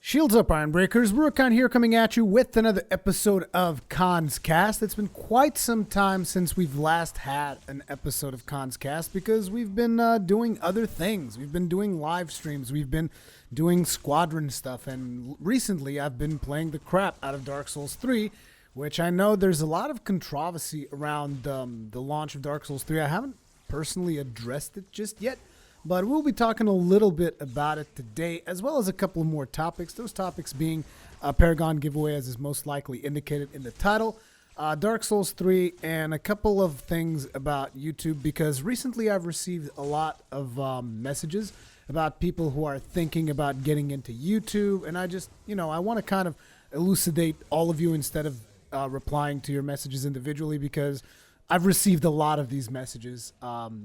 Shields up, Iron Breakers. Rurikhan here, coming at you with another episode of Kast. It's been quite some time since we've last had an episode of Kast because we've been doing other things. We've been doing live streams. We've been doing squadron stuff. And recently, I've been playing the crap out of Dark Souls 3, which I know there's a lot of controversy around the launch of Dark Souls 3. I haven't personally addressed it just yet, but we'll be talking a little bit about it today, as well as a couple of more topics. Those topics being a Paragon giveaway, as is most likely indicated in the title, Dark Souls 3, and a couple of things about YouTube, because recently I've received a lot of messages about people who are thinking about getting into YouTube, and I just, I want to kind of elucidate all of you instead of replying to your messages individually, because I've received a lot of these messages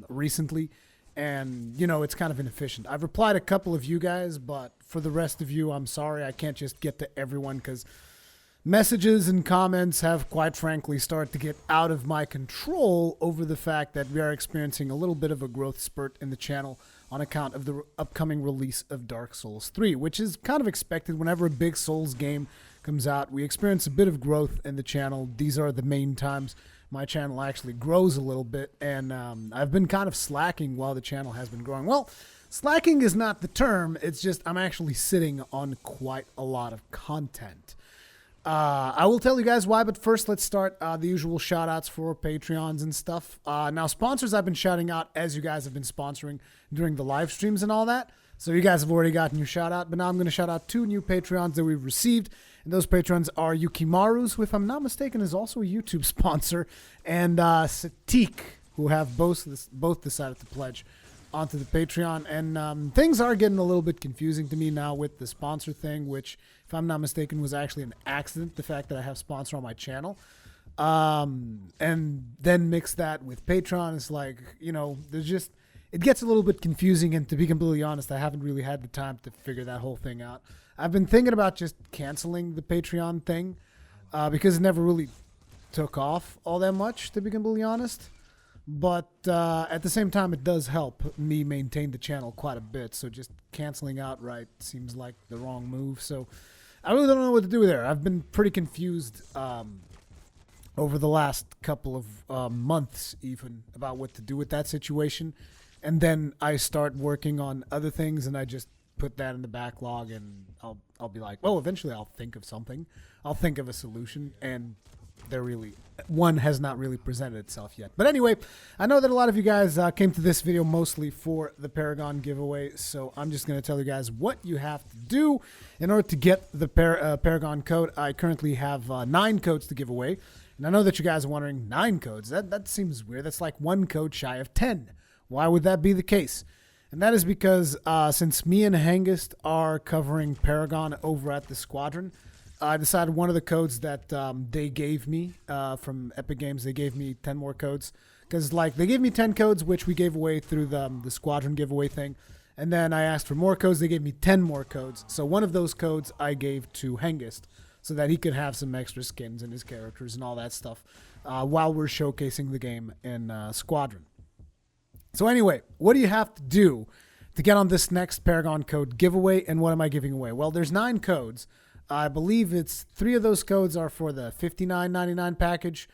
recently. And, it's kind of inefficient. I've replied a couple of you guys, but for the rest of you, I'm sorry. I can't just get to everyone because messages and comments have, quite frankly, started to get out of my control over the fact that we are experiencing a little bit of a growth spurt in the channel on account of the upcoming release of Dark Souls 3, which is kind of expected. Whenever a big Souls game comes out, we experience a bit of growth in the channel. These are the main times my channel actually grows a little bit, and I've been kind of slacking while the channel has been growing. Well, slacking is not the term. It's just I'm actually sitting on quite a lot of content. I will tell you guys why, but first let's start the usual shout-outs for Patreons and stuff. Now, sponsors I've been shouting out as you guys have been sponsoring during the live streams and all that. So you guys have already gotten your shout-out, but now I'm going to shout out 2 new Patreons that we've received. And those patrons are Yukimaru's, who, if I'm not mistaken, is also a YouTube sponsor, and Satik, who have both decided to pledge onto the Patreon. And things are getting a little bit confusing to me now with the sponsor thing, which, if I'm not mistaken, was actually an accident, the fact that I have sponsor on my channel. And then mix that with Patreon. It's like, there's just, it gets a little bit confusing, and to be completely honest, I haven't really had the time to figure that whole thing out. I've been thinking about just canceling the Patreon thing because it never really took off all that much, to be completely honest. But at the same time, it does help me maintain the channel quite a bit. So just canceling outright seems like the wrong move. So I really don't know what to do there. I've been pretty confused over the last couple of months even about what to do with that situation. And then I start working on other things, and I just put that in the backlog, and I'll be like, well, eventually I'll think of something. I'll think of a solution, and one has not really presented itself yet. But anyway, I know that a lot of you guys came to this video mostly for the Paragon giveaway, so I'm just going to tell you guys what you have to do in order to get the Paragon code. I currently have 9 codes to give away, and I know that you guys are wondering, 9 codes? That seems weird. That's like 1 code shy of 10. Why would that be the case? And that is because since me and Hengist are covering Paragon over at the Squadron, I decided one of the codes that they gave me from Epic Games, they gave me 10 more codes. Because they gave me 10 codes, which we gave away through the Squadron giveaway thing. And then I asked for more codes. They gave me 10 more codes. So one of those codes I gave to Hengist so that he could have some extra skins in his characters and all that stuff while we're showcasing the game in Squadron. So anyway, what do you have to do to get on this next Paragon code giveaway, and what am I giving away? Well, there's 9 codes. I believe it's 3 of those codes are for the $59.99 package.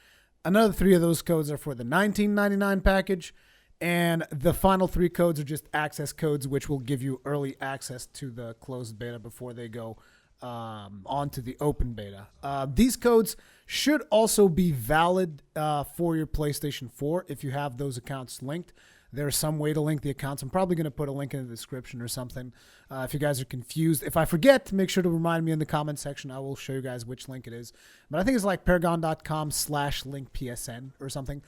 Another 3 of those codes are for the $19.99 package. And the final 3 codes are just access codes, which will give you early access to the closed beta before they go onto the open beta. These codes should also be valid for your PlayStation 4 if you have those accounts linked. There's some way to link the accounts. I'm probably going to put a link in the description or something. If you guys are confused, if I forget, make sure to remind me in the comment section. I will show you guys which link it is. But I think it's like paragon.com/linkpsn or something.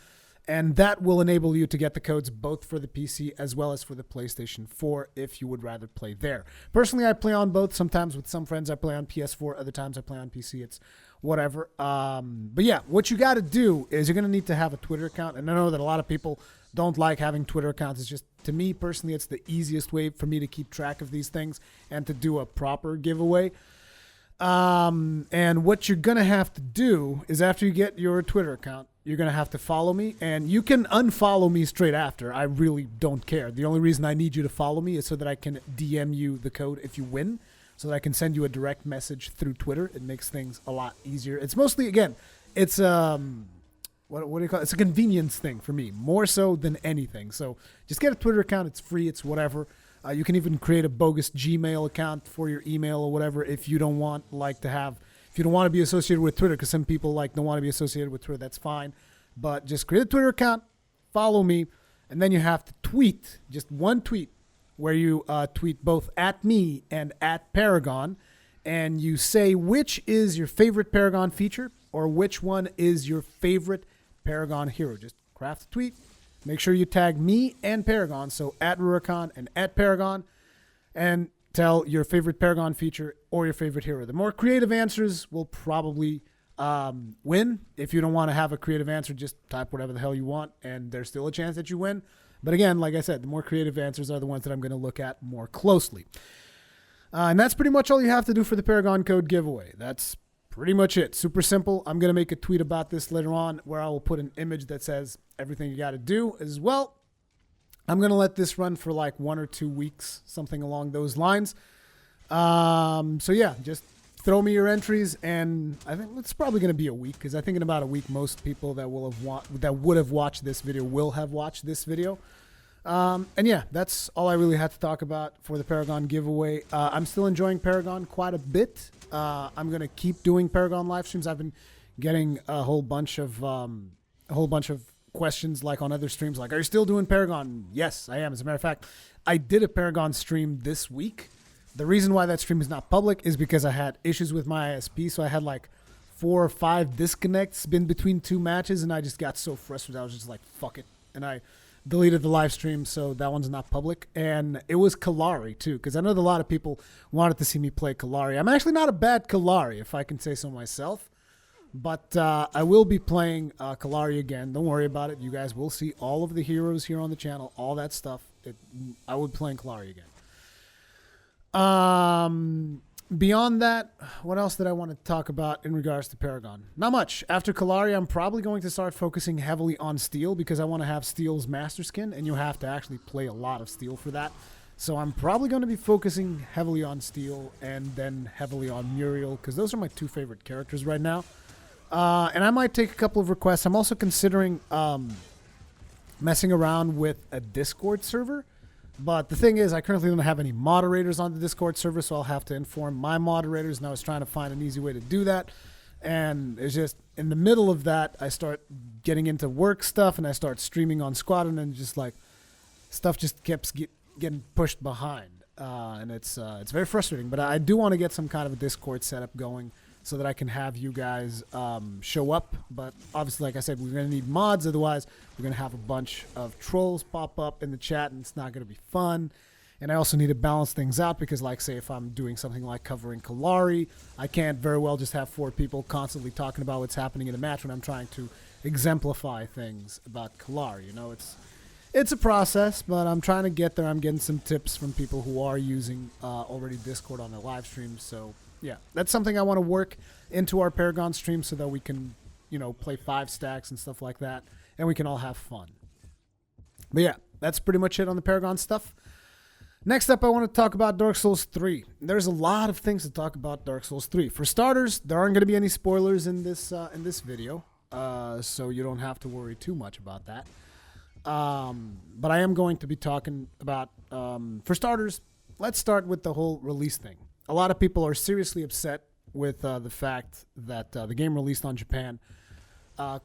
And that will enable you to get the codes both for the PC as well as for the PlayStation 4 if you would rather play there. Personally, I play on both. Sometimes with some friends, I play on PS4. Other times, I play on PC. It's whatever. But yeah, what you got to do is you're going to need to have a Twitter account. And I know that a lot of people don't like having Twitter accounts. It's just, to me personally, it's the easiest way for me to keep track of these things and to do a proper giveaway. And what you're going to have to do is, after you get your Twitter account, you're going to have to follow me, and you can unfollow me straight after. I really don't care. The only reason I need you to follow me is so that I can DM you the code if you win. so that I can send you a direct message through Twitter. It makes things a lot easier. It's mostly, again, it's what do you call it? It's a convenience thing for me, more so than anything. So just get a Twitter account. It's free. It's whatever. You can even create a bogus Gmail account for your email or whatever if you don't want if you don't want to be associated with Twitter, because some people don't want to be associated with Twitter. That's fine. But just create a Twitter account, follow me, and then you have to tweet, just one tweet, where you tweet both at me and at Paragon, and you say which is your favorite Paragon feature or which one is your favorite Paragon hero. Just craft a tweet. Make sure you tag me and Paragon, so at Rurikhan and at Paragon, and tell your favorite Paragon feature or your favorite hero. The more creative answers will probably win. If you don't want to have a creative answer, just type whatever the hell you want, and there's still a chance that you win. But again, like I said, the more creative answers are the ones that I'm going to look at more closely. And that's pretty much all you have to do for the Paragon code giveaway. That's pretty much it. Super simple. I'm going to make a tweet about this later on where I will put an image that says everything you got to do as well. I'm going to let this run for 1 or 2 weeks, something along those lines. So yeah, just throw me your entries, and I think it's probably going to be a week, because I think in about a week most people that would have watched this video will have watched this video. And yeah, that's all I really had to talk about for the Paragon giveaway. I'm still enjoying Paragon quite a bit. I'm going to keep doing Paragon live streams. I've been getting a whole bunch of questions on other streams, are you still doing Paragon? Yes, I am. As a matter of fact, I did a Paragon stream this week. The reason why that stream is not public is because I had issues with my ISP, so I had 4 or 5 disconnects in between 2 matches, and I just got so frustrated. I was just fuck it, and I deleted the live stream, so that one's not public. And it was Kalari too, because I know that a lot of people wanted to see me play Kalari. I'm actually not a bad Kalari, if I can say so myself. But I will be playing Kalari again. Don't worry about it. You guys will see all of the heroes here on the channel, all that stuff. I will be playing Kalari again. Beyond that, what else did I want to talk about in regards to Paragon? Not much. After Kalari, I'm probably going to start focusing heavily on Steel, because I want to have Steel's Master Skin, and you have to actually play a lot of Steel for that. So I'm probably going to be focusing heavily on Steel and then heavily on Muriel, because those are my 2 favorite characters right now. And I might take a couple of requests. I'm also considering messing around with a Discord server. But the thing is, I currently don't have any moderators on the Discord server, so I'll have to inform my moderators, and I was trying to find an easy way to do that. And it's just, in the middle of that, I start getting into work stuff, and I start streaming on Squadron, and just stuff just keeps getting pushed behind. And it's very frustrating. But I do want to get some kind of a Discord setup going, so that I can have you guys show up. But obviously, like I said, we're going to need mods. Otherwise, we're going to have a bunch of trolls pop up in the chat, and it's not going to be fun. And I also need to balance things out, because say if I'm doing something like covering Kalari, I can't very well just have 4 people constantly talking about what's happening in a match when I'm trying to exemplify things about Kalari. It's a process, but I'm trying to get there. I'm getting some tips from people who are using already Discord on their live streams. So yeah, that's something I want to work into our Paragon stream, so that we can, play 5 stacks and stuff like that, and we can all have fun. But yeah, that's pretty much it on the Paragon stuff. Next up, I want to talk about Dark Souls 3. There's a lot of things to talk about Dark Souls 3. For starters, there aren't going to be any spoilers in this video, so you don't have to worry too much about that. But I am going to be talking about, for starters, let's start with the whole release thing. A lot of people are seriously upset with the fact that the game released on Japan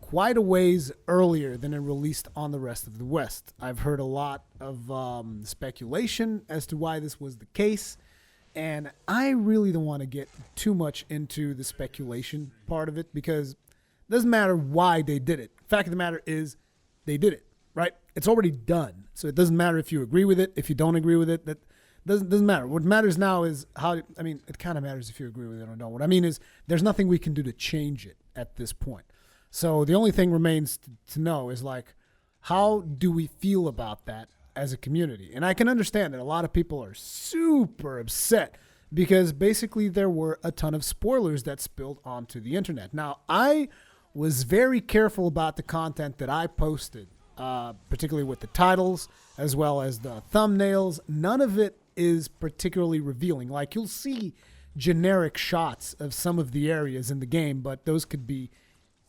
quite a ways earlier than it released on the rest of the West. I've heard a lot of speculation as to why this was the case, and I really don't want to get too much into the speculation part of it, because it doesn't matter why they did it. Fact of the matter is, they did it, right? It's already done, so it doesn't matter if you agree with it, if you don't agree with it. That doesn't matter. What matters now is it kind of matters if you agree with it or don't. What I mean is, there's nothing we can do to change it at this point. So the only thing remains to know is how do we feel about that as a community? And I can understand that a lot of people are super upset, because basically there were a ton of spoilers that spilled onto the internet. Now, I was very careful about the content that I posted, particularly with the titles as well as the thumbnails. None of it is particularly revealing. Like, you'll see generic shots of some of the areas in the game, but those could be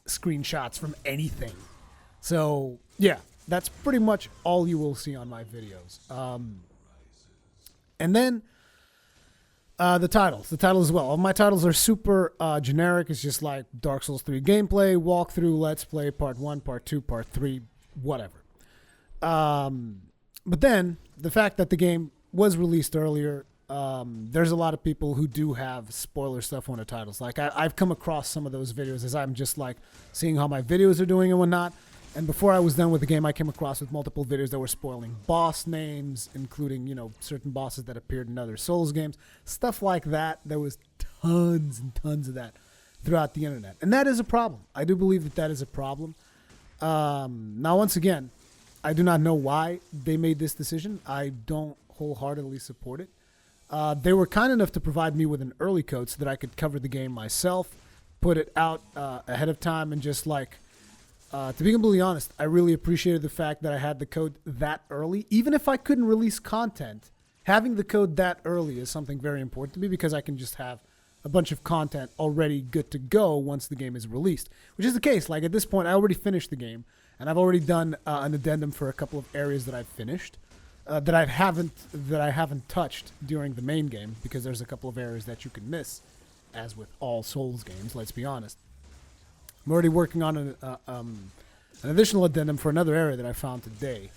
screenshots from anything. So, yeah, that's pretty much all you will see on my videos. And then the titles as well. All my titles are super generic. It's just like Dark Souls 3 gameplay, walkthrough, let's play, part 1, part 2, part 3, whatever. But then the fact that the game was released earlier, there's a lot of people who do have spoiler stuff on the titles. Like, I've come across some of those videos as I'm just like seeing how my videos are doing and whatnot. And before I was done with the game, I came across with multiple videos that were spoiling boss names, including, certain bosses that appeared in other Souls games. Stuff like that. There was tons and tons of that throughout the internet. And that is a problem. I do believe that that is a problem. Now, once again, I do not know why they made this decision. I don't wholeheartedly support it. They were kind enough to provide me with an early code so that I could cover the game myself, put it out ahead of time, and just like, to be completely honest, I really appreciated the fact that I had the code that early. Even if I couldn't release content, having the code that early is something very important to me because I can just have a bunch of content already good to go once the game is released, which is the case. Like, at this point, I already finished the game, and I've already done an addendum for a couple of areas that I've finished. That I haven't touched during the main game, because there's a couple of areas that you can miss, as with all Souls games. Let's be honest. I'm already working on an additional addendum for another area that I found today.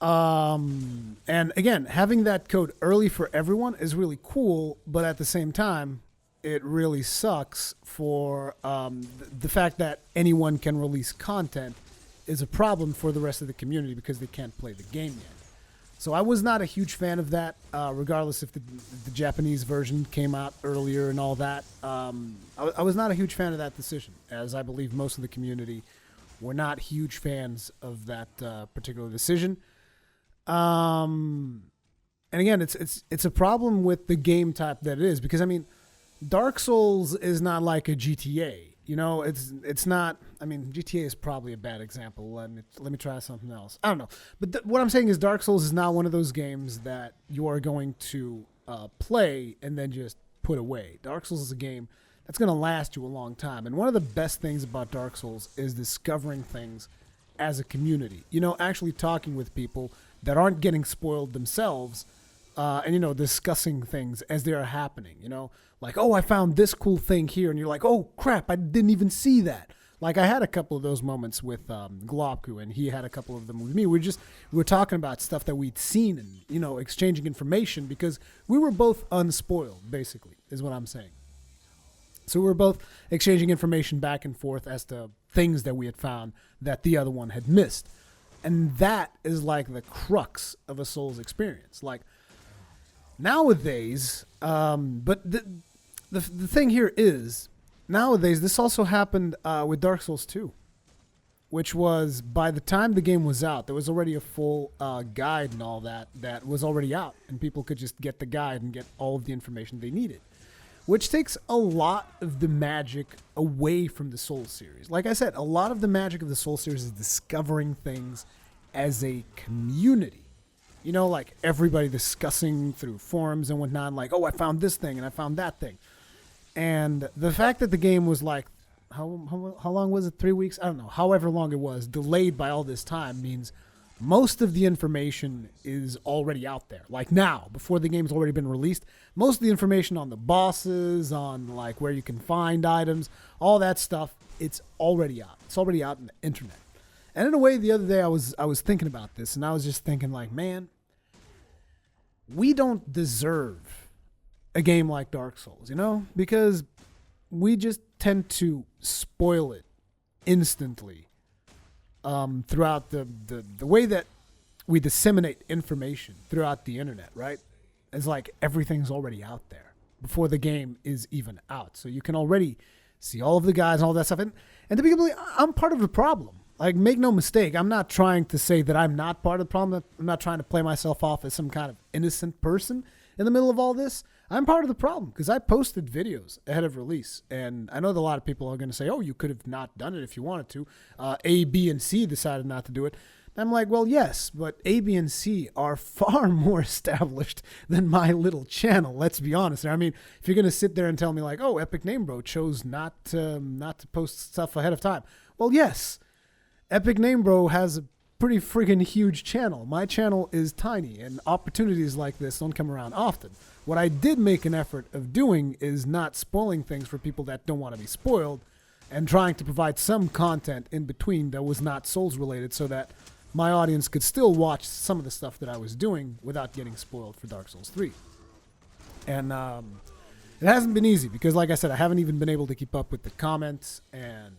And again, having that code early for everyone is really cool, but at the same time, it really sucks for the fact that anyone can release content is a problem for the rest of the community because they can't play the game yet. So I was not a huge fan of that, regardless if the Japanese version came out earlier and all that. I was not a huge fan of that decision, as I believe most of the community were not huge fans of that particular decision. And again, it's a problem with the game type that it is, because I mean, Dark Souls is not like a GTA. It's not. I mean, GTA is probably a bad example. Let me try something else. I don't know. But what I'm saying is Dark Souls is not one of those games that you are going to play and then just put away. Dark Souls is a game that's going to last you a long time. And one of the best things about Dark Souls is discovering things as a community. Actually talking with people that aren't getting spoiled themselves, and discussing things as they are happening. Like, oh, I found this cool thing here, and you're like, oh crap, I didn't even see that. Like, I had a couple of those moments with Globku, and he had a couple of them with me. We were talking about stuff that we'd seen and exchanging information because we were both unspoiled, basically, is what I'm saying. So we were both exchanging information back and forth as to things that we had found that the other one had missed. And that is like the crux of a Souls experience. Like, nowadays, but the thing here is, nowadays, this also happened with Dark Souls 2, which was, by the time the game was out, there was already a full guide and all that was already out, and people could just get the guide and get all of the information they needed, which takes a lot of the magic away from the Souls series. Like I said, a lot of the magic of the Souls series is discovering things as a community. Like everybody discussing through forums and whatnot, like, oh, I found this thing and I found that thing. And the fact that the game was like, how long was it? 3 weeks? I don't know. However long it was, delayed by all this time, means most of the information is already out there. Like now, before the game's already been released, most of the information on the bosses, on like where you can find items, all that stuff, it's already out. It's already out on the internet. And in a way, the other day I was thinking about this, and I was just thinking like, man, we don't deserve a game like Dark Souls, because we just tend to spoil it instantly throughout the way that we disseminate information throughout the internet, right? It's like everything's already out there before the game is even out. So you can already see all of the guys and all that stuff. And to be completely, I'm part of the problem. Like, make no mistake, I'm not trying to say that I'm not part of the problem. I'm not trying to play myself off as some kind of innocent person in the middle of all this. I'm part of the problem because I posted videos ahead of release. And I know that a lot of people are going to say, oh, you could have not done it if you wanted to. A, B, and C decided not to do it. I'm like, well, yes, but A, B, and C are far more established than my little channel. Let's be honest. I mean, if you're gonna sit there and tell me like, oh, Epic Name Bro chose not to post stuff ahead of time. Well, yes, Epic Name Bro has a pretty friggin' huge channel. My channel is tiny, and opportunities like this don't come around often. What I did make an effort of doing is not spoiling things for people that don't want to be spoiled, and trying to provide some content in between that was not Souls related, so that my audience could still watch some of the stuff that I was doing without getting spoiled for Dark Souls 3. And it hasn't been easy because, like I said, I haven't even been able to keep up with the comments. And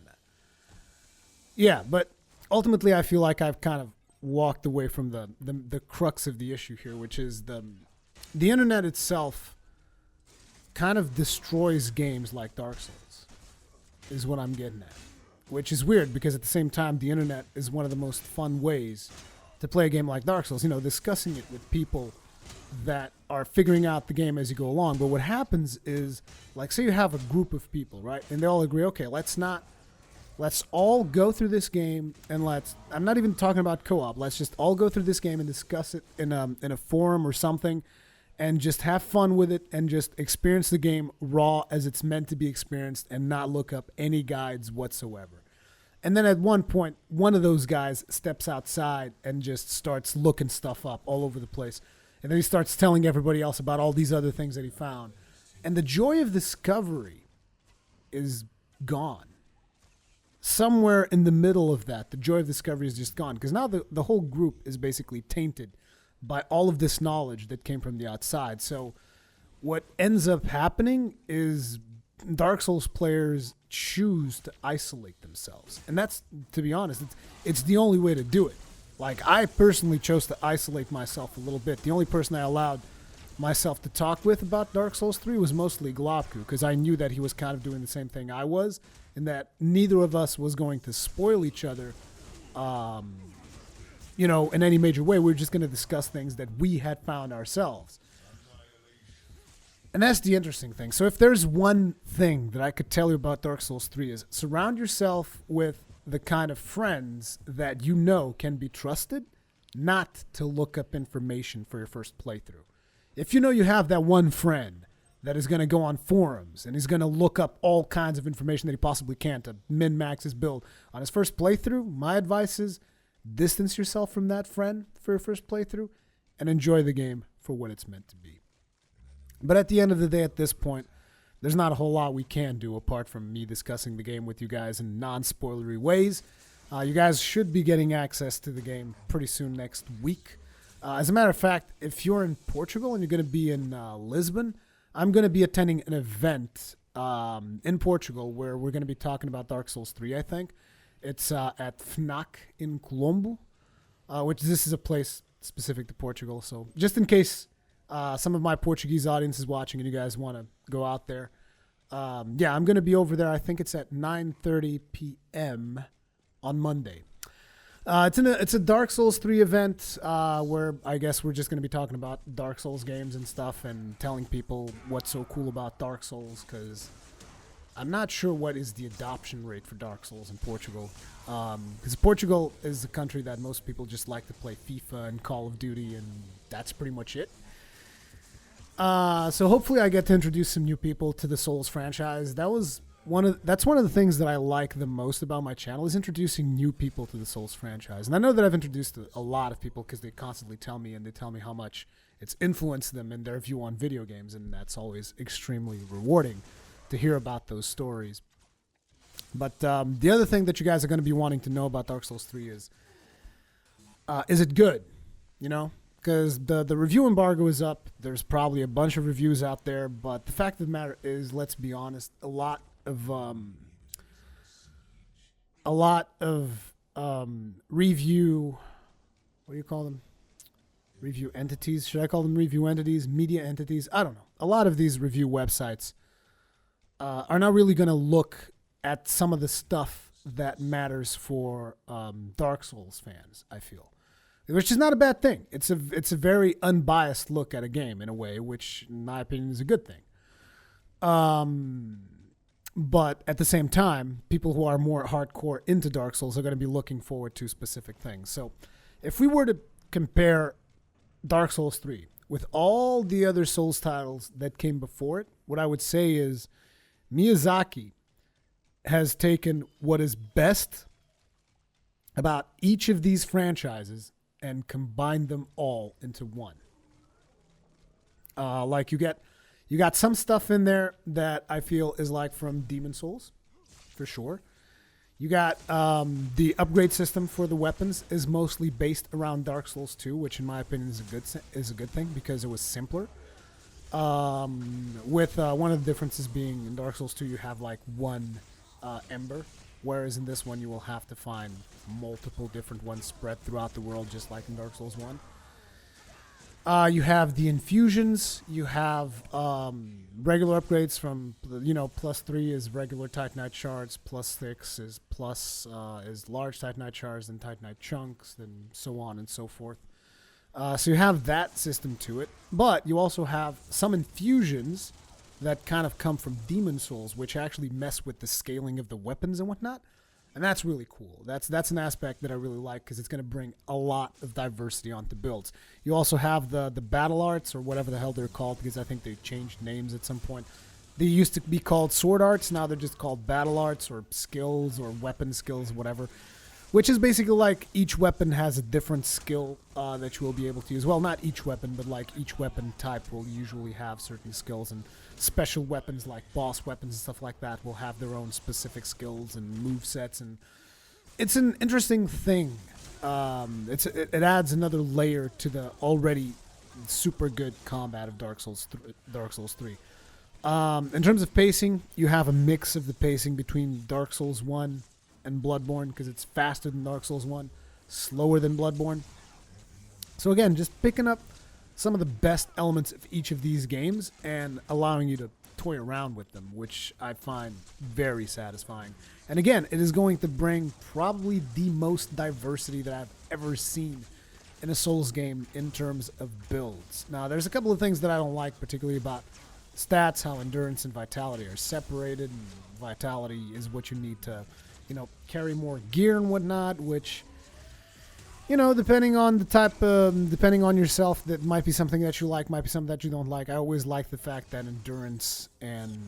yeah, but ultimately I feel like I've kind of walked away from the crux of the issue here, which is the internet itself kind of destroys games like Dark Souls, is what I'm getting at. Which is weird because at the same time, the internet is one of the most fun ways to play a game like Dark Souls. You know, discussing it with people that are figuring out the game as you go along. But what happens is, like, say you have a group of people, right? And they all agree, okay, let's all go through this game and I'm not even talking about co-op. Let's just all go through this game and discuss it in a forum or something and just have fun with it and just experience the game raw as it's meant to be experienced and not look up any guides whatsoever. And then at one point, one of those guys steps outside and just starts looking stuff up all over the place. And then he starts telling everybody else about all these other things that he found. And the joy of discovery is gone. Somewhere in the middle of that, the joy of discovery is just gone. Because now the whole group is basically tainted by all of this knowledge that came from the outside. So what ends up happening is Dark Souls players choose to isolate themselves. And that's, to be honest, it's the only way to do it. Like, I personally chose to isolate myself a little bit. The only person I allowed myself to talk with about Dark Souls 3 was mostly Globku, because I knew that he was kind of doing the same thing I was, and that neither of us was going to spoil each other you know, in any major way. We were just going to discuss things that we had found ourselves. And that's the interesting thing. So if there's one thing that I could tell you about Dark Souls 3 is surround yourself with the kind of friends that you know can be trusted, not to look up information for your first playthrough. If you know you have that one friend that is going to go on forums and he's going to look up all kinds of information that he possibly can to min-max his build on his first playthrough, my advice is distance yourself from that friend for your first playthrough and enjoy the game for what it's meant to be. But at the end of the day, at this point, there's not a whole lot we can do apart from me discussing the game with you guys in non-spoilery ways. You guys should be getting access to the game pretty soon next week. As a matter of fact, if you're in Portugal and you're going to be in Lisbon, I'm going to be attending an event in Portugal where we're going to be talking about Dark Souls 3, I think. It's at FNAC in Colombo, which this is a place specific to Portugal. So just in case some of my Portuguese audience is watching and you guys want to go out there, yeah, I'm going to be over there. I think it's at 9:30 p.m. on Monday. It's a Dark Souls 3 event where I guess we're just going to be talking about Dark Souls games and stuff and telling people what's so cool about Dark Souls, because I'm not sure what is the adoption rate for Dark Souls in Portugal. Because Portugal is a country that most people just like to play FIFA and Call of Duty, and that's pretty much it. So hopefully I get to introduce some new people to the Souls franchise. That's one of the things that I like the most about my channel, is introducing new people to the Souls franchise. And I know that I've introduced a lot of people because they constantly tell me, and they tell me how much it's influenced them in their view on video games, and that's always extremely rewarding to hear about those stories. But the other thing that you guys are going to be wanting to know about Dark Souls 3 is it good? You know? Because the review embargo is up. There's probably a bunch of reviews out there, but the fact of the matter is, let's be honest, a lot of review, what do you call them? Review entities? Should I call them review entities? Media entities? I don't know. A lot of these review websites are not really going to look at some of the stuff that matters for Dark Souls fans, I feel. Which is not a bad thing. It's a very unbiased look at a game in a way, which in my opinion is a good thing. But at the same time, people who are more hardcore into Dark Souls are going to be looking forward to specific things. So if we were to compare Dark Souls 3 with all the other Souls titles that came before it, what I would say is Miyazaki has taken what is best about each of these franchises and combined them all into one. Like you got some stuff in there that I feel is like from Demon Souls, for sure. You got the upgrade system for the weapons is mostly based around Dark Souls 2, which in my opinion is a good thing because it was simpler. With one of the differences being in Dark Souls 2 you have like one ember, whereas in this one you will have to find multiple different ones spread throughout the world, just like in Dark Souls 1. You have the infusions. You have regular upgrades from, +3 is regular Titanite shards, +6 is large Titanite shards, then Titanite chunks, then so on and so forth. So you have that system to it, but you also have some infusions that kind of come from Demon Souls, which actually mess with the scaling of the weapons and whatnot. And that's really cool. That's an aspect that I really like because it's going to bring a lot of diversity onto builds. You also have the battle arts, or whatever the hell they're called, because I think they changed names at some point. They used to be called sword arts. Now they're just called battle arts or skills or weapon skills, whatever. Which is basically like each weapon has a different skill that you will be able to use. Well, not each weapon, but like each weapon type will usually have certain skills, and special weapons like boss weapons and stuff like that will have their own specific skills and move sets, and it's an interesting thing. It adds another layer to the already super good combat of Dark Souls 3. In terms of pacing, you have a mix of the pacing between Dark Souls 1 and Bloodborne, because it's faster than Dark Souls 1, slower than Bloodborne. So again, just picking up some of the best elements of each of these games and allowing you to toy around with them, which I find very satisfying. And again, it is going to bring probably the most diversity that I've ever seen in a Souls game in terms of builds. Now, there's a couple of things that I don't like, particularly about stats, how endurance and vitality are separated, and vitality is what you need to, carry more gear and whatnot, which, depending on the type, depending on yourself, that might be something that you like, might be something that you don't like. I always like the fact that endurance and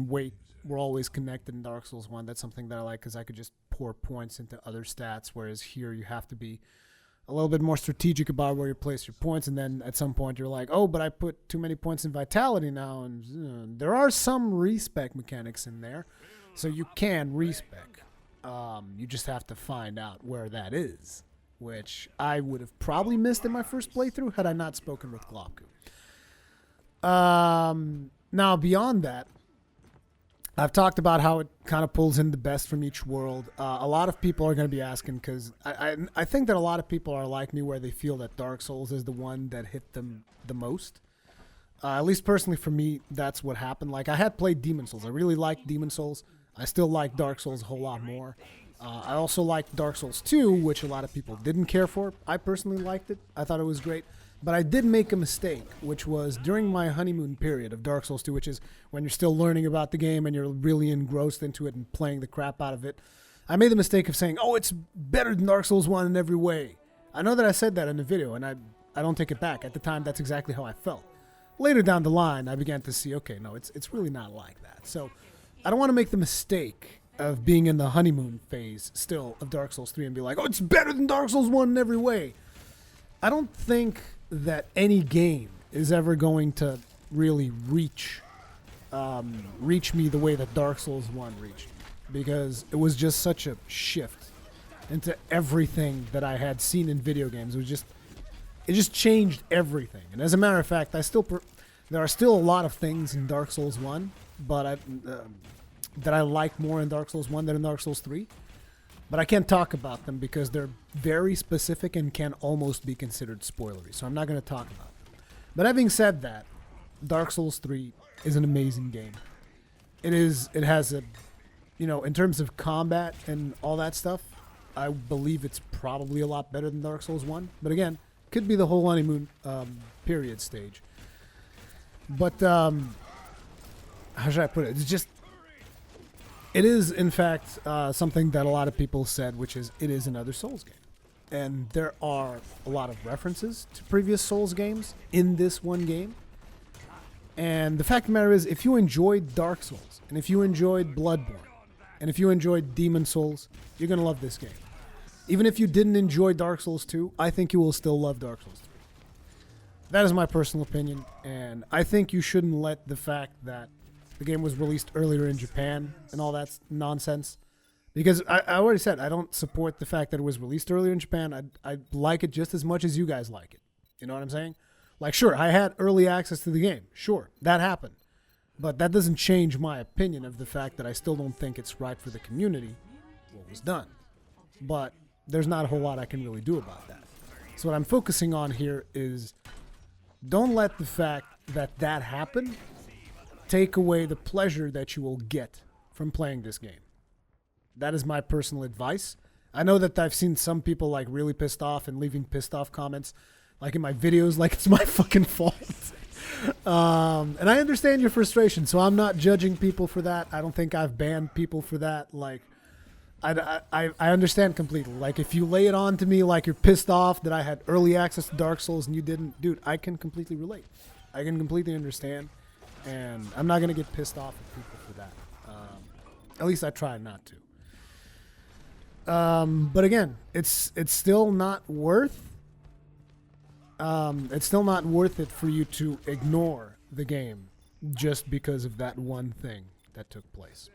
weight were always connected in Dark Souls 1. That's something that I like because I could just pour points into other stats, whereas here you have to be a little bit more strategic about where you place your points, and then at some point you're like, oh, but I put too many points in vitality now, and there are some respec mechanics in there, so you can respec. You just have to find out where that is, which I would have probably missed in my first playthrough had I not spoken with Globku. Now, beyond that, I've talked about how it kind of pulls in the best from each world. A lot of people are going to be asking, because I think that a lot of people are like me, where they feel that Dark Souls is the one that hit them the most. At least personally for me, that's what happened. Like, I had played Demon Souls. I really liked Demon Souls. I still like Dark Souls a whole lot more. I also liked Dark Souls 2, which a lot of people didn't care for. I personally liked it. I thought it was great. But I did make a mistake, which was during my honeymoon period of Dark Souls 2, which is when you're still learning about the game and you're really engrossed into it and playing the crap out of it. I made the mistake of saying, oh, it's better than Dark Souls 1 in every way. I know that I said that in the video, and I don't take it back. At the time, that's exactly how I felt. Later down the line, I began to see, okay, no, it's really not like that. So I don't want to make the mistake of being in the honeymoon phase still of Dark Souls 3 and be like, oh, it's better than Dark Souls 1 in every way. I don't think that any game is ever going to really reach me the way that Dark Souls 1 reached me, because it was just such a shift into everything that I had seen in video games. It just changed everything. And as a matter of fact, there are still a lot of things in Dark Souls 1, but that I like more in Dark Souls 1 than in Dark Souls 3. But I can't talk about them because they're very specific and can almost be considered spoilery. So I'm not going to talk about them. But having said that, Dark Souls 3 is an amazing game. It has a, in terms of combat and all that stuff, I believe it's probably a lot better than Dark Souls 1. But again, could be the whole honeymoon period stage. But how should I put it? It is, in fact, something that a lot of people said, which is, it is another Souls game. and there are a lot of references to previous Souls games in this one game. And the fact of the matter is, if you enjoyed Dark Souls, and if you enjoyed Bloodborne, and if you enjoyed Demon Souls, you're going to love this game. Even if you didn't enjoy Dark Souls 2, I think you will still love Dark Souls 3. That is my personal opinion, and I think you shouldn't let the fact that the game was released earlier in Japan and all that nonsense, because I already said I don't support the fact that it was released earlier in Japan. I like it just as much as you guys like it. You know what I'm saying? Like, sure, I had early access to the game. Sure, that happened. But that doesn't change my opinion of the fact that I still don't think it's right for the community what was done. But there's not a whole lot I can really do about that. So what I'm focusing on here is don't let the fact that that happened take away the pleasure that you will get from playing this game. That is my personal advice. I know that I've seen some people like really pissed off and leaving pissed off comments like in my videos, like it's my fucking fault. And I understand your frustration, so I'm not judging people for that. I don't think I've banned people for that. Like, I understand completely. Like, if you lay it on to me like you're pissed off that I had early access to Dark Souls and you didn't, dude, I can completely relate. I can completely understand, and I'm not going to get pissed off at people for that. At least I try not to. But again, it's still not worth it for you to ignore the game just because of that one thing that took place.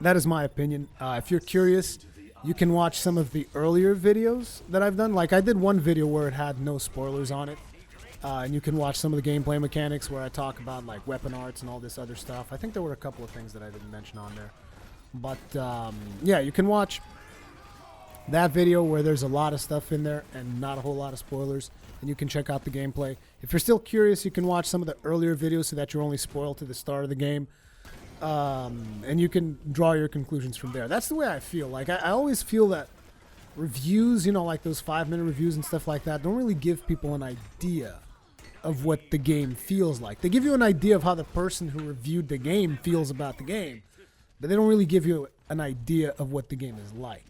That is my opinion. If you're curious, you can watch some of the earlier videos that I've done. Like, I did one video where it had no spoilers on it. And you can watch some of the gameplay mechanics where I talk about, like, weapon arts and all this other stuff. I think there were a couple of things that I didn't mention on there. But, yeah, you can watch that video where there's a lot of stuff in there and not a whole lot of spoilers, and you can check out the gameplay. If you're still curious, you can watch some of the earlier videos so that you're only spoiled to the start of the game, and you can draw your conclusions from there. That's the way I feel. Like, I always feel that reviews, you know, like those 5-minute reviews and stuff like that, don't really give people an idea of what the game feels like. They give you an idea of how the person who reviewed the game feels about the game, but they don't really give you an idea of what the game is like.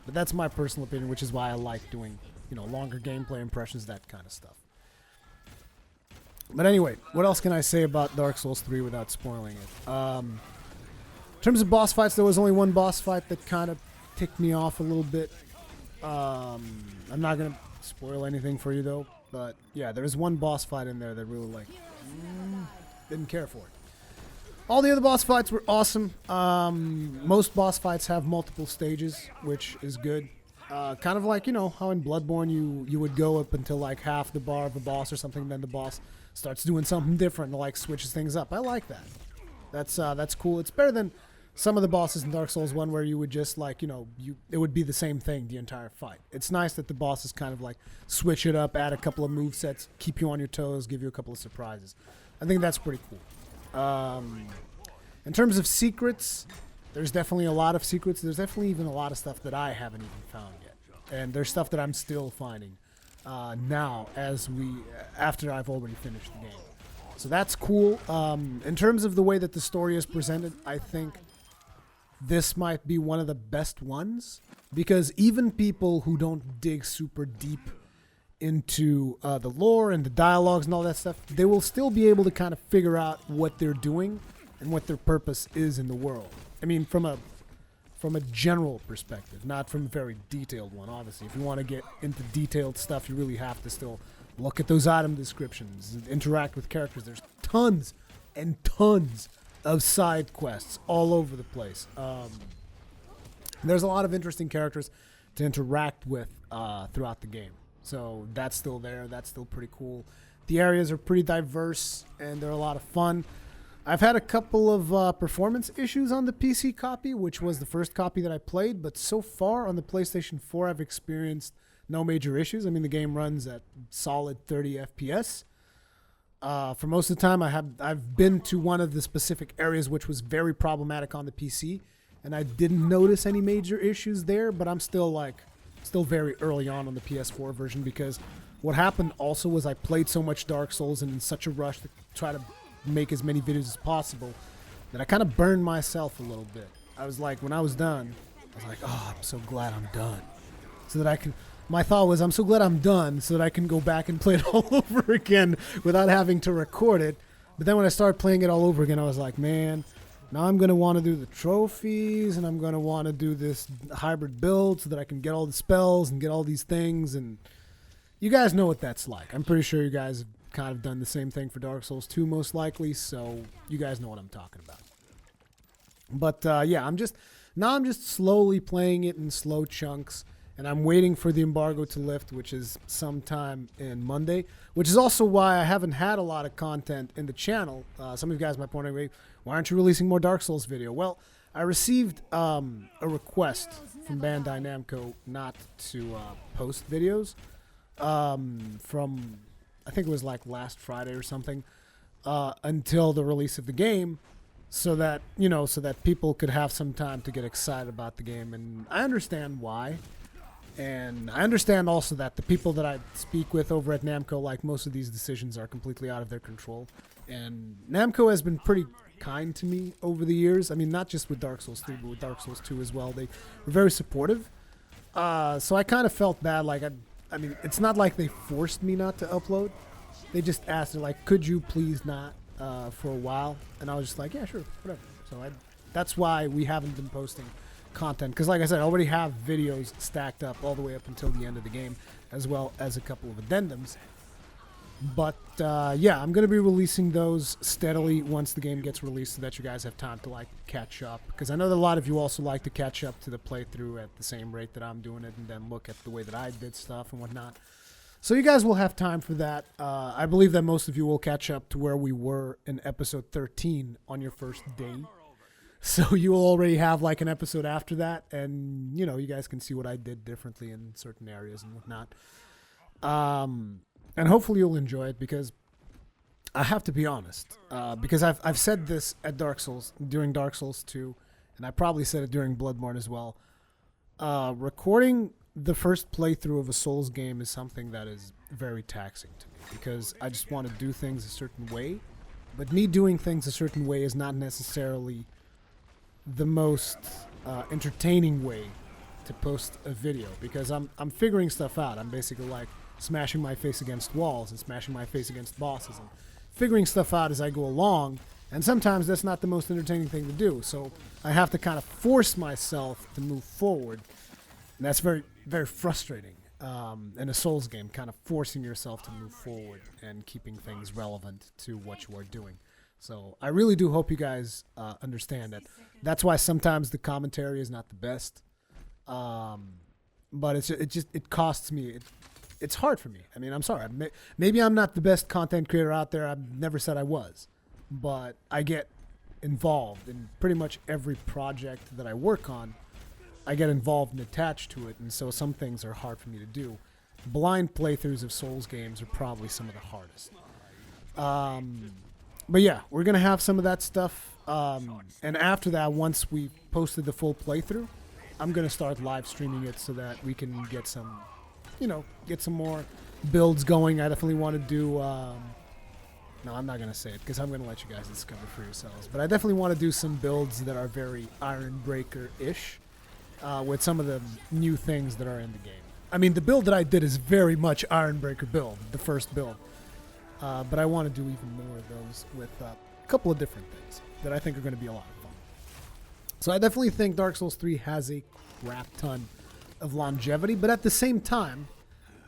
But that's my personal opinion, which is why I like doing, you know, longer gameplay impressions, that kind of stuff. But anyway, what else can I say about Dark Souls 3 without spoiling it? In terms of boss fights, there was only one boss fight that kind of ticked me off a little bit. I'm not going to spoil anything for you, though. But, yeah, there was one boss fight in there that really, like, didn't care for it. All the other boss fights were awesome. Most boss fights have multiple stages, which is good. Kind of like, you know, how in Bloodborne you would go up until like half the bar of a boss or something, then the boss starts doing something different and like switches things up. I like that. That's cool. It's better than some of the bosses in Dark Souls 1 where you would just like, you know, it would be the same thing the entire fight. It's nice that the bosses kind of like switch it up, add a couple of movesets, keep you on your toes, give you a couple of surprises. I think that's pretty cool. In terms of secrets, there's definitely a lot of secrets. There's definitely even a lot of stuff that I haven't even found yet. And there's stuff that I'm still finding now after I've already finished the game. So that's cool. In terms of the way that the story is presented, I think this might be one of the best ones, because even people who don't dig super deep into the lore and the dialogues and all that stuff, they will still be able to kind of figure out what they're doing and what their purpose is in the world. I mean, from a general perspective, not from a very detailed one, obviously. If you want to get into detailed stuff, you really have to still look at those item descriptions, interact with characters. There's tons and tons of side quests all over the place. There's a lot of interesting characters to interact with throughout the game. So that's still there. That's still pretty cool. The areas are pretty diverse, and they're a lot of fun. I've had a couple of performance issues on the PC copy, which was the first copy that I played, but so far on the PlayStation 4, I've experienced no major issues. I mean, the game runs at solid 30 FPS. For most of the time, I've been to one of the specific areas which was very problematic on the PC, and I didn't notice any major issues there, but I'm still very early on the PS4 version, because what happened also was I played so much Dark Souls and in such a rush to try to make as many videos as possible that I kind of burned myself a little bit. I was like, when I was done, I was like, oh, I'm so glad I'm done, so that my thought was, I'm so glad I'm done so that I can go back and play it all over again without having to record it. But then when I started playing it all over again, I was like, man, now I'm going to want to do the trophies, and I'm going to want to do this hybrid build so that I can get all the spells and get all these things. And you guys know what that's like. I'm pretty sure you guys have kind of done the same thing for Dark Souls 2 most likely, so you guys know what I'm talking about. But yeah, I'm just slowly playing it in slow chunks, and I'm waiting for the embargo to lift, which is sometime in Monday, which is also why I haven't had a lot of content in the channel. Some of you guys might be wondering, why aren't you releasing more Dark Souls video? Well, I received a request from Bandai Namco not to post videos from, I think it was like last Friday or something, until the release of the game, so that, you know, so that people could have some time to get excited about the game. And I understand why. And I understand also that the people that I speak with over at Namco, like, most of these decisions are completely out of their control. And Namco has been pretty kind to me over the years. I mean, not just with Dark Souls 3, but with Dark Souls 2 as well. They were very supportive. So I kind of felt bad. Like, I mean, it's not like they forced me not to upload. They just asked, like, could you please not for a while? And I was just like, yeah, sure, whatever. So that's why we haven't been posting content. Because, like I said, I already have videos stacked up all the way up until the end of the game, as well as a couple of addendums. But, yeah, I'm going to be releasing those steadily once the game gets released so that you guys have time to, like, catch up. Because I know that a lot of you also like to catch up to the playthrough at the same rate that I'm doing it and then look at the way that I did stuff and whatnot. So you guys will have time for that. I believe that most of you will catch up to where we were in episode 13 on your first day. So you will already have, like, an episode after that. And, you know, you guys can see what I did differently in certain areas and whatnot. And hopefully you'll enjoy it, because I have to be honest, because I've said this at Dark Souls, during Dark Souls 2, and I probably said it during Bloodborne as well. Recording the first playthrough of a Souls game is something that is very taxing to me, because I just want to do things a certain way, but me doing things a certain way is not necessarily the most entertaining way to post a video, because I'm figuring stuff out. I'm basically like smashing my face against walls and smashing my face against bosses and figuring stuff out as I go along, and sometimes that's not the most entertaining thing to do, so I have to kind of force myself to move forward, and that's very, very frustrating in a Souls game, kind of forcing yourself to move forward and keeping things relevant to what you are doing. So I really do hope you guys understand that. That's why sometimes the commentary is not the best, but it costs me. It's hard for me. I mean, I'm sorry. Maybe I'm not the best content creator out there. I've never said I was, but I get involved in pretty much every project that I work on. I get involved and attached to it, and so some things are hard for me to do. Blind playthroughs of Souls games are probably some of the hardest. But yeah, we're going to have some of that stuff. And after that, once we posted the full playthrough, I'm going to start live streaming it so that we can get some, you know, get some more builds going. I definitely want to do, no, I'm not going to say it because I'm going to let you guys discover for yourselves. But I definitely want to do some builds that are very Ironbreaker-ish with some of the new things that are in the game. I mean, the build that I did is very much Ironbreaker build, the first build. But I want to do even more of those with a couple of different things that I think are going to be a lot of fun. So I definitely think Dark Souls 3 has a crap ton of longevity, but at the same time,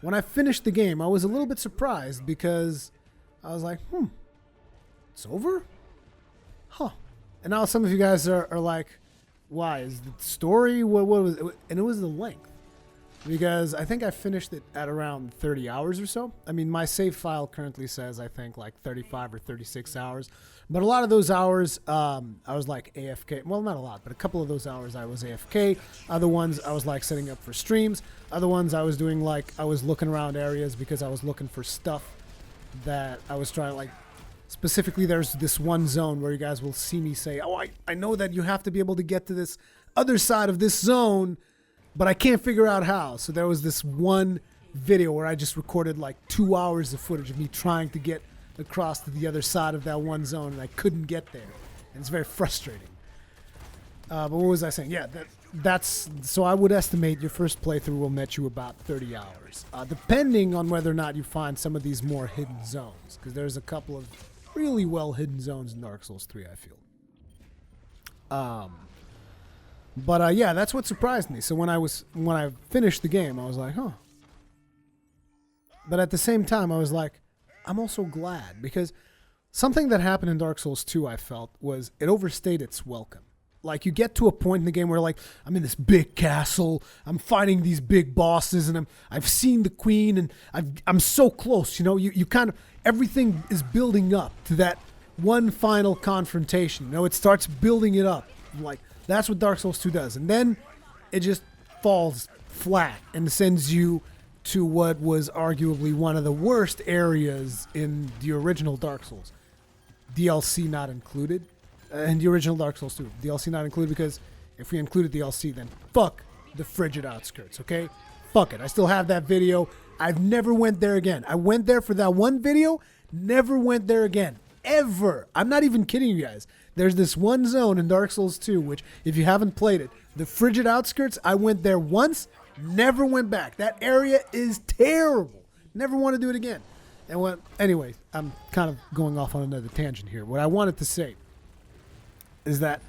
when I finished the game, I was a little bit surprised because I was like, it's over? Huh. And now some of you guys are like, why? Is the story, what was it? And it was the length. Because I think I finished it at around 30 hours or so. I mean, my save file currently says, I think, like 35 or 36 hours. But a lot of those hours, I was like AFK. Well, not a lot, but a couple of those hours I was AFK. Other ones I was like setting up for streams. Other ones I was doing like, I was looking around areas because I was looking for stuff that I was trying to like. Specifically, there's this one zone where you guys will see me say, oh, I know that you have to be able to get to this other side of this zone, but I can't figure out how. So there was this one video where I just recorded like 2 hours of footage of me trying to get across to the other side of that one zone, and I couldn't get there. And it's very frustrating. But what was I saying? Yeah, that's so I would estimate your first playthrough will net you about 30 hours, depending on whether or not you find some of these more hidden zones, because there's a couple of really well hidden zones in Dark Souls 3, I feel. But yeah, that's what surprised me. So when I finished the game, I was like, huh. But at the same time, I was like, I'm also glad, because something that happened in Dark Souls 2, I felt, was it overstayed its welcome. Like, you get to a point in the game where, like, I'm in this big castle, I'm fighting these big bosses, and I've seen the queen, and I'm so close, you know? You kind of, everything is building up to that one final confrontation. You know, it starts building it up. Like, that's what Dark Souls 2 does. And then it just falls flat and sends you to what was arguably one of the worst areas in the original Dark Souls. DLC not included. And the original Dark Souls 2. DLC not included because if we included DLC, then fuck the frigid outskirts, okay? Fuck it. I still have that video. I've never went there again. I went there for that one video, never went there again. Ever. I'm not even kidding you guys. There's this one zone in Dark Souls 2, which, if you haven't played it, the frigid outskirts, I went there once, never went back. That area is terrible. Never want to do it again. And anyway, I'm kind of going off on another tangent here. What I wanted to say is that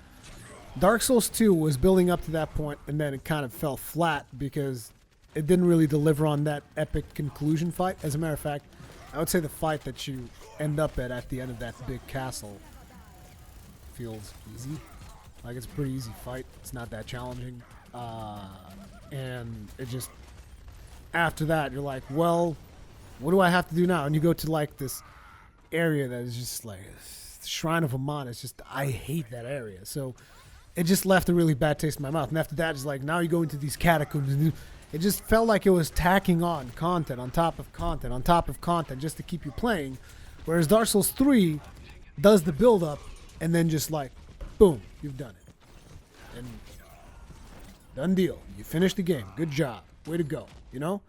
Dark Souls 2 was building up to that point, and then it kind of fell flat because it didn't really deliver on that epic conclusion fight. As a matter of fact, I would say the fight that you end up at the end of that big castle feels easy. Like, it's a pretty easy fight. It's not that challenging. And it just, after that, you're like, well, what do I have to do now? And you go to, like, this area that is just like Shrine of Amon. It's just, I hate that area. So it just left a really bad taste in my mouth. And after that, it's like, now you go into these catacombs. And it just felt like it was tacking on content on top of content on top of content just to keep you playing. Whereas Dark Souls 3 does the build-up and then just like, boom, you've done it. And done deal. You finished the game. Good job. Way to go. You know?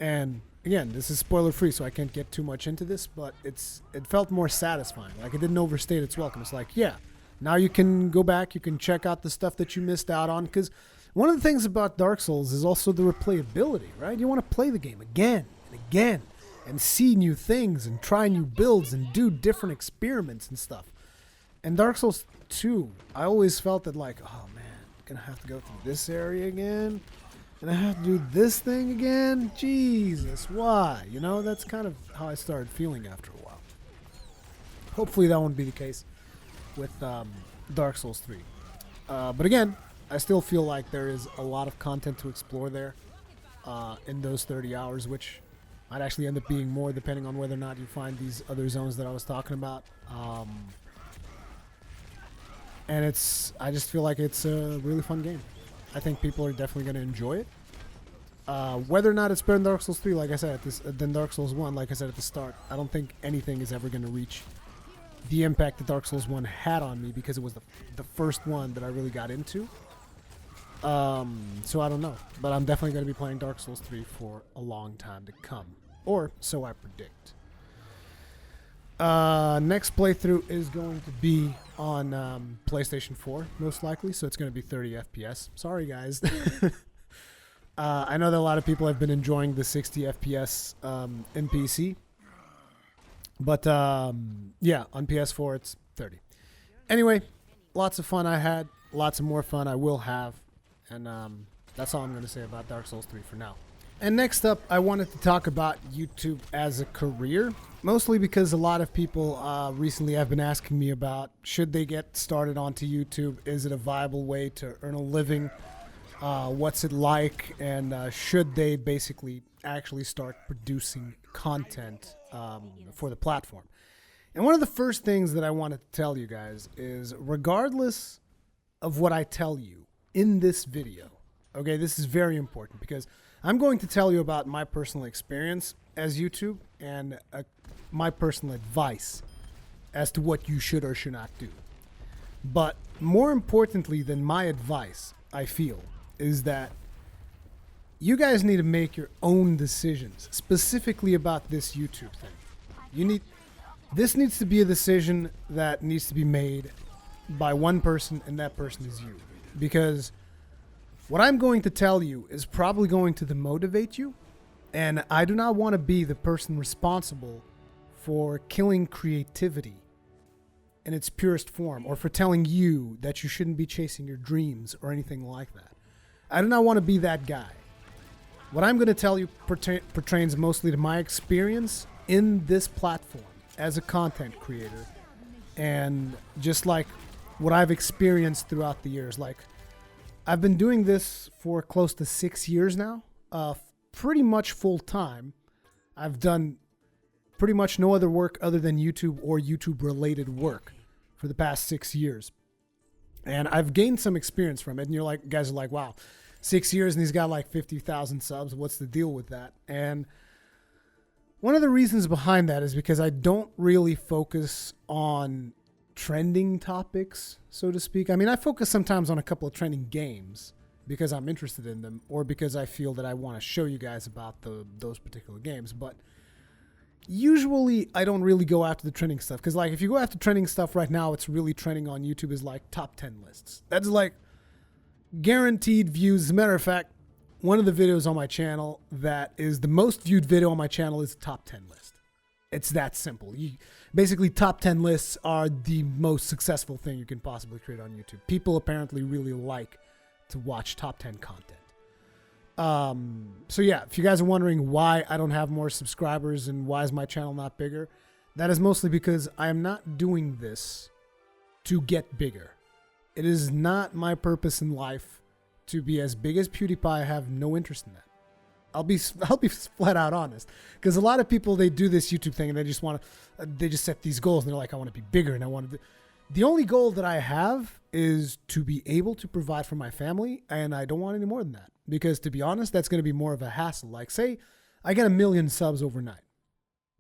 And again, this is spoiler-free, so I can't get too much into this, but it felt more satisfying. Like, it didn't overstate its welcome. It's like, yeah, now you can go back, you can check out the stuff that you missed out on, because one of the things about Dark Souls is also the replayability, right? You want to play the game again and again and see new things and try new builds and do different experiments and stuff. And Dark Souls 2, I always felt that, like, oh man, I'm gonna have to go through this area again, and I have to do this thing again. Jesus, why? You know, that's kind of how I started feeling after a while. Hopefully that won't be the case with Dark Souls 3. But again, I still feel like there is a lot of content to explore there in those 30 hours, which might actually end up being more depending on whether or not you find these other zones that I was talking about. And I just feel like it's a really fun game. I think people are definitely going to enjoy it. Whether or not it's better than Dark Souls 3, like I said, than Dark Souls 1, like I said at the start, I don't think anything is ever going to reach the impact that Dark Souls 1 had on me, because it was the first one that I really got into. So I don't know. But I'm definitely going to be playing Dark Souls 3 for a long time to come. Or so I predict. Next playthrough is going to be on PlayStation 4, most likely, so it's going to be 30 FPS. Sorry, guys. I know that a lot of people have been enjoying the 60 FPS in PC, but yeah, on PS4 it's 30. Anyway, lots of fun I had, lots of more fun I will have, and that's all I'm going to say about Dark Souls 3 for now. And next up, I wanted to talk about YouTube as a career, mostly because a lot of people recently have been asking me about, should they get started onto YouTube? Is it a viable way to earn a living? What's it like? And should they basically actually start producing content for the platform? And one of the first things that I wanted to tell you guys is, regardless of what I tell you in this video, okay, this is very important, because I'm going to tell you about my personal experience as YouTube and my personal advice as to what you should or should not do. But more importantly than my advice, I feel, is that you guys need to make your own decisions, specifically about this YouTube thing. This needs to be a decision that needs to be made by one person, and that person is you. because what I'm going to tell you is probably going to demotivate you, and I do not want to be the person responsible for killing creativity in its purest form, or for telling you that you shouldn't be chasing your dreams or anything like that. I do not want to be that guy. What I'm going to tell you pertains mostly to my experience in this platform as a content creator, and just like what I've experienced throughout the years. Like, I've been doing this for close to 6 years now, pretty much full time. I've done pretty much no other work other than YouTube or YouTube related work for the past 6 years. And I've gained some experience from it. And you're like, guys are like, wow, 6 years and he's got like 50,000 subs. What's the deal with that? And one of the reasons behind that is because I don't really focus on trending topics, so to speak. I mean, I focus sometimes on a couple of trending games because I'm interested in them, or because I feel that I want to show you guys about those particular games. But usually I don't really go after the trending stuff, because like if you go after trending stuff right now, it's really trending on YouTube is like top 10 lists. That's like guaranteed views. As a matter of fact, one of the videos on my channel that is the most viewed video on my channel is a top 10 list. It's that simple. Basically, top 10 lists are the most successful thing you can possibly create on YouTube. People apparently really like to watch top 10 content. So yeah, if you guys are wondering why I don't have more subscribers and why is my channel not bigger, that is mostly because I am not doing this to get bigger. It is not my purpose in life to be as big as PewDiePie. I have no interest in that. I'll be flat out honest, because a lot of people, they do this YouTube thing and they just set these goals and they're like, I want to be bigger and I want to. The only goal that I have is to be able to provide for my family, and I don't want any more than that, because to be honest, that's going to be more of a hassle. Like, say I get 1 million subs overnight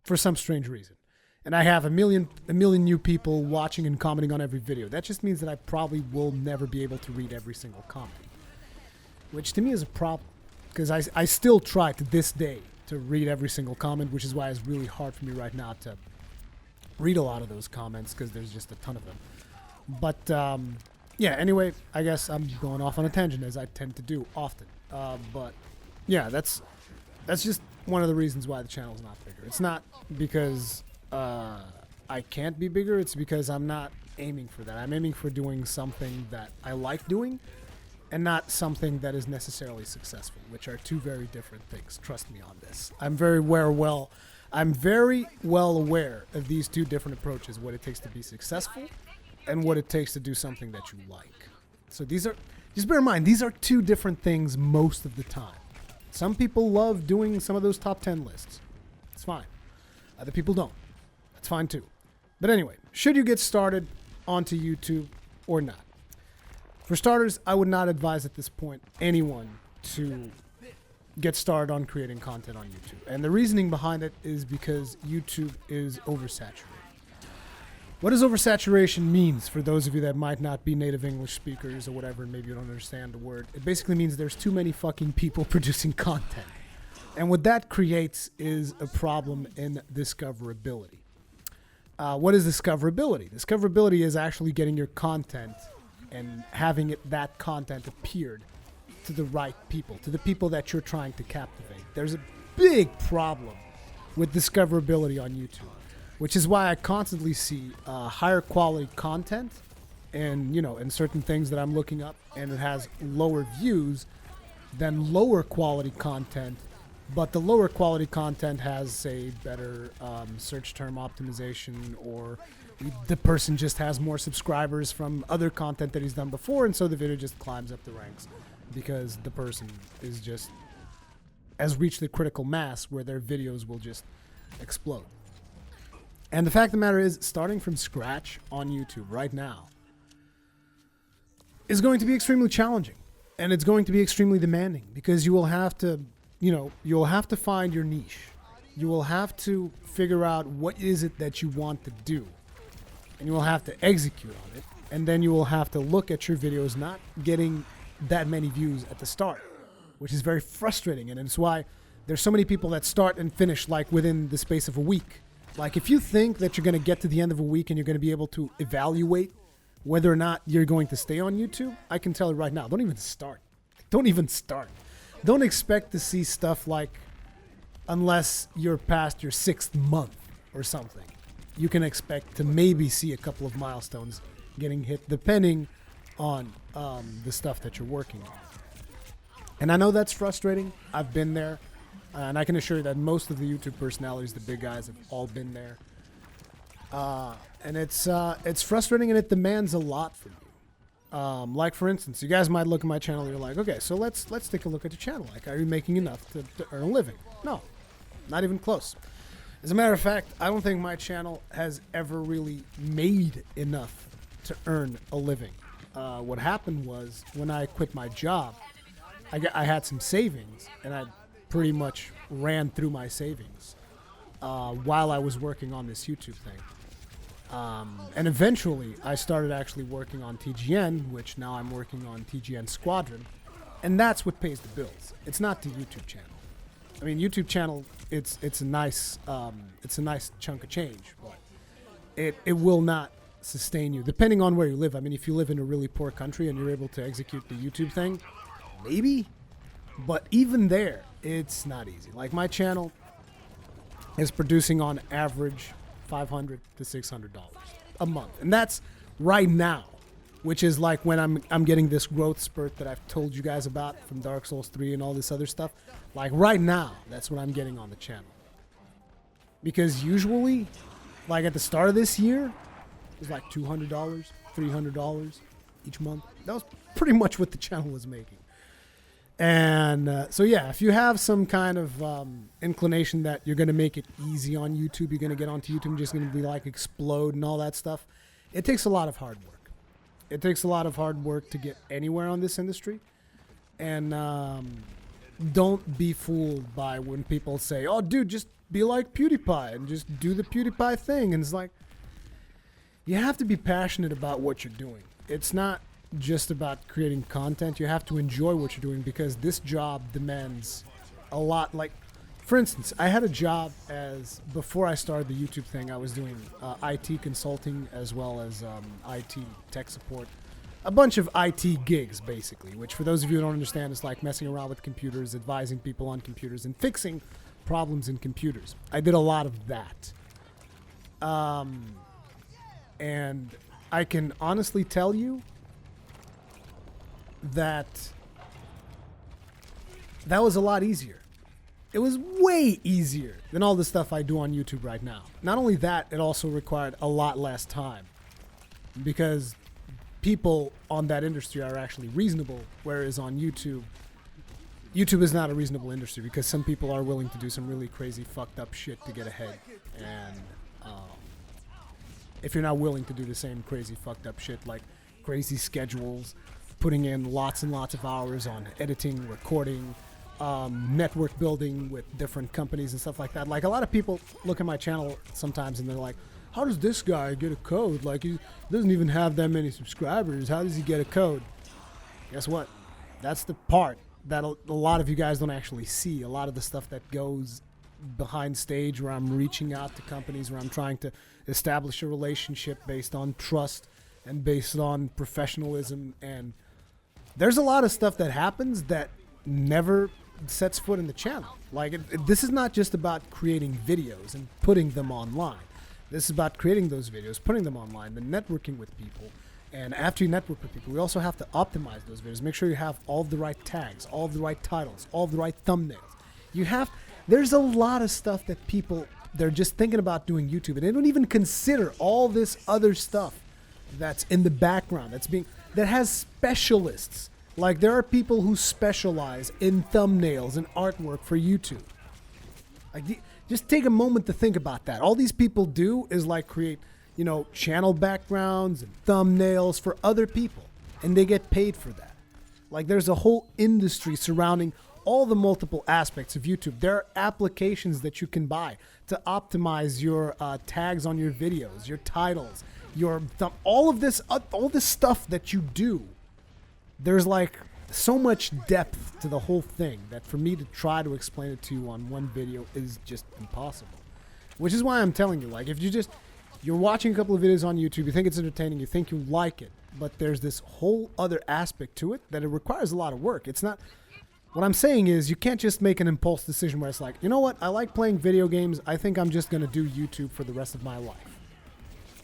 for some strange reason, and I have a million new people watching and commenting on every video. That just means that I probably will never be able to read every single comment, which to me is a problem. Because I still try to this day to read every single comment, which is why it's really hard for me right now to read a lot of those comments, because there's just a ton of them. But yeah, anyway, I guess I'm going off on a tangent, as I tend to do often. But yeah, that's just one of the reasons why the channel is not bigger. It's not because I can't be bigger. It's because I'm not aiming for that. I'm aiming for doing something that I like doing, and not something that is necessarily successful, which are two very different things. Trust me on this. I'm very well aware of these two different approaches, what it takes to be successful and what it takes to do something that you like. So just bear in mind, these are two different things most of the time. Some people love doing some of those top 10 lists. It's fine. Other people don't. That's fine too. But anyway, should you get started onto YouTube or not? For starters, I would not advise at this point anyone to get started on creating content on YouTube. And the reasoning behind it is because YouTube is oversaturated. What does oversaturation means for those of you that might not be native English speakers or whatever, and maybe you don't understand the word? It basically means there's too many fucking people producing content. And what that creates is a problem in discoverability. What is discoverability? Discoverability is actually getting your content and having that content appeared to the right people, to the people that you're trying to captivate. There's a big problem with discoverability on YouTube, which is why I constantly see higher quality content and, in certain things that I'm looking up, and it has lower views than lower quality content, but the lower quality content has a better search term optimization, or the person just has more subscribers from other content that he's done before, and so the video just climbs up the ranks because the person has reached the critical mass where their videos will just explode. And the fact of the matter is, starting from scratch on YouTube right now is going to be extremely challenging, and it's going to be extremely demanding, because you will have to, you'll have to find your niche. You will have to figure out what is it that you want to do. And you will have to execute on it, and then you will have to look at your videos not getting that many views at the start, which is very frustrating. And it's why there's so many people that start and finish like within the space of a week. Like, if you think that you're going to get to the end of a week and you're going to be able to evaluate whether or not you're going to stay on YouTube, I can tell you right now, don't even start. Don't even start. Don't expect to see stuff like, unless you're past your 6th month or something, you can expect to maybe see a couple of milestones getting hit depending on the stuff that you're working on. And I know that's frustrating. I've been there. And I can assure you that most of the YouTube personalities, the big guys, have all been there. And it's frustrating, and it demands a lot from you. Like, for instance, you guys might look at my channel and you're like, okay, so let's take a look at your channel. Like, are you making enough to earn a living? No, not even close. As a matter of fact, I don't think my channel has ever really made enough to earn a living. What happened was, when I quit my job, I had some savings, and I pretty much ran through my savings while I was working on this YouTube thing. And eventually, I started actually working on TGN, which now I'm working on TGN Squadron, and that's what pays the bills. It's not the YouTube channel. I mean, YouTube channel, it's a nice chunk of change, but it will not sustain you, depending on where you live. I mean, if you live in a really poor country and you're able to execute the YouTube thing, maybe, but even there, it's not easy. Like, my channel is producing on average $500 to $600 a month, and that's right now, which is like when I'm getting this growth spurt that I've told you guys about from Dark Souls 3 and all this other stuff. Like, right now, that's what I'm getting on the channel. Because usually, like at the start of this year, it was like $200, $300 each month. That was pretty much what the channel was making. And so, yeah, if you have some kind of inclination that you're going to make it easy on YouTube, you're going to get onto YouTube and just going to be like explode and all that stuff, it takes a lot of hard work. It takes a lot of hard work to get anywhere on this industry. And don't be fooled by when people say, oh, dude, just be like PewDiePie and just do the PewDiePie thing. And it's like, you have to be passionate about what you're doing. It's not just about creating content. You have to enjoy what you're doing, because this job demands a lot. Like, for instance, I had a job before I started the YouTube thing, I was doing IT consulting as well as IT tech support. A bunch of IT gigs, basically, which, for those of you who don't understand, is like messing around with computers, advising people on computers, and fixing problems in computers. I did a lot of that. And I can honestly tell you that was a lot easier. It was way easier than all the stuff I do on YouTube right now. Not only that, it also required a lot less time, because people on that industry are actually reasonable, whereas on YouTube is not a reasonable industry, because some people are willing to do some really crazy fucked up shit to get ahead. And if you're not willing to do the same crazy fucked up shit, like crazy schedules, putting in lots and lots of hours on editing, recording, network building with different companies and stuff like that. Like, a lot of people look at my channel sometimes and they're like, how does this guy get a code? Like, he doesn't even have that many subscribers. How does he get a code? Guess what? That's the part that a lot of you guys don't actually see. A lot of the stuff that goes behind stage, where I'm reaching out to companies, where I'm trying to establish a relationship based on trust and based on professionalism. And there's a lot of stuff that happens that never sets foot in the channel. Like, this is not just about creating videos and putting them online. This is about creating those videos, putting them online, then networking with people. And after you network with people, we also have to optimize those videos. Make sure you have all of the right tags, all of the right titles, all of the right thumbnails. There's a lot of stuff that people, they're just thinking about doing YouTube, and they don't even consider all this other stuff that's in the background, that has specialists. Like, there are people who specialize in thumbnails and artwork for YouTube. Like, just take a moment to think about that. All these people do is like create, channel backgrounds and thumbnails for other people, and they get paid for that. Like, there's a whole industry surrounding all the multiple aspects of YouTube. There are applications that you can buy to optimize your tags on your videos, your titles, all this stuff that you do. There's like so much depth to the whole thing that for me to try to explain it to you on one video is just impossible. Which is why I'm telling you, like, if you just You're watching a couple of videos on YouTube, you think it's entertaining, you think you like it, but there's this whole other aspect to it that it requires a lot of work. It's not, what I'm saying is you can't just make an impulse decision where it's like, you know what, I like playing video games, I think I'm just going to do YouTube for the rest of my life.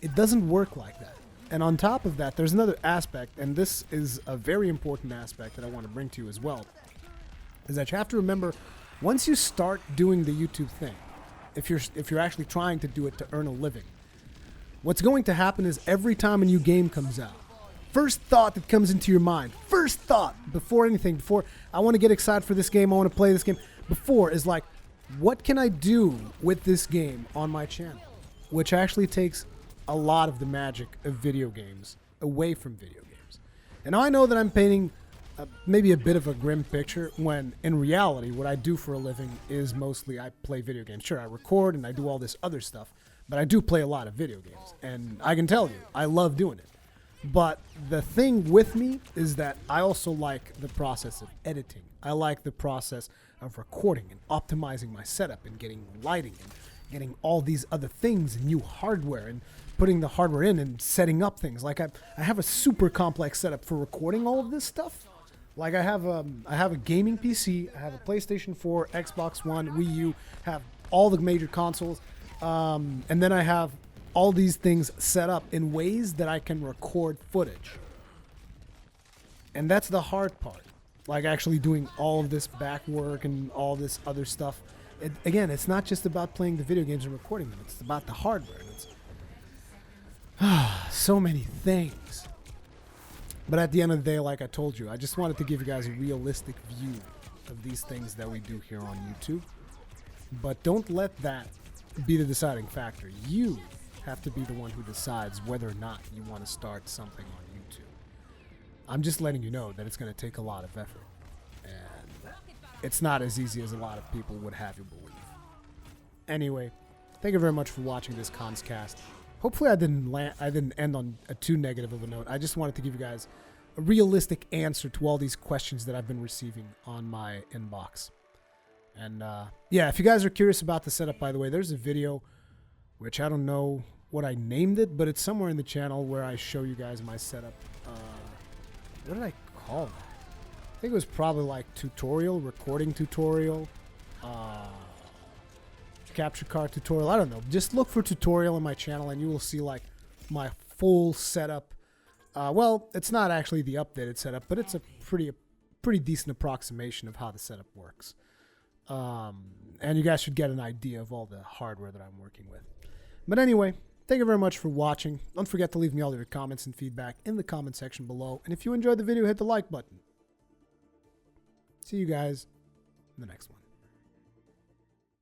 It doesn't work like that. And on top of that, there's another aspect, and this is a very important aspect that I want to bring to you as well, is that you have to remember, once you start doing the YouTube thing, if you're actually trying to do it to earn a living, what's going to happen is every time a new game comes out, first thought that comes into your mind, first thought before anything, before I want to get excited for this game, I want to play this game, before is like, what can I do with this game on my channel? Which actually takes a lot of the magic of video games away from video games. And I know that I'm painting maybe a bit of a grim picture when in reality what I do for a living is mostly I play video games. Sure, I record and I do all this other stuff, but I do play a lot of video games. And I can tell you, I love doing it. But the thing with me is that I also like the process of editing. I like the process of recording and optimizing my setup and getting lighting and getting all these other things and new hardware and putting the hardware in and setting up things. Like I have a super complex setup for recording all of this stuff. Like I have a gaming PC, I have a PlayStation 4, Xbox One, Wii U, have all the major consoles, and then I have all these things set up in ways that I can record footage. And that's the hard part. Like actually doing all of this back work and all this other stuff. Again, it's not just about playing the video games and recording them. It's about the hardware. It's so many things. But at the end of the day, like I told you, I just wanted to give you guys a realistic view of these things that we do here on YouTube. But don't let that be the deciding factor. You have to be the one who decides whether or not you want to start something on YouTube. I'm just letting you know that it's going to take a lot of effort. And it's not as easy as a lot of people would have you believe. Anyway, thank you very much for watching this Kast cast. Hopefully I didn't end on a too negative of a note. I just wanted to give you guys a realistic answer to all these questions that I've been receiving on my inbox. And yeah, if you guys are curious about the setup, by the way, there's a video, which I don't know what I named it, but it's somewhere in the channel where I show you guys my setup. What did I call that? I think it was probably like tutorial, recording tutorial, capture card tutorial. I don't know. Just look for tutorial on my channel and you will see like my full setup. Well, it's not actually the updated setup, but it's a pretty decent approximation of how the setup works. And you guys should get an idea of all the hardware that I'm working with. But anyway, thank you very much for watching. Don't forget to leave me all your comments and feedback in the comment section below. And if you enjoyed the video, hit the like button. See you guys in the next one.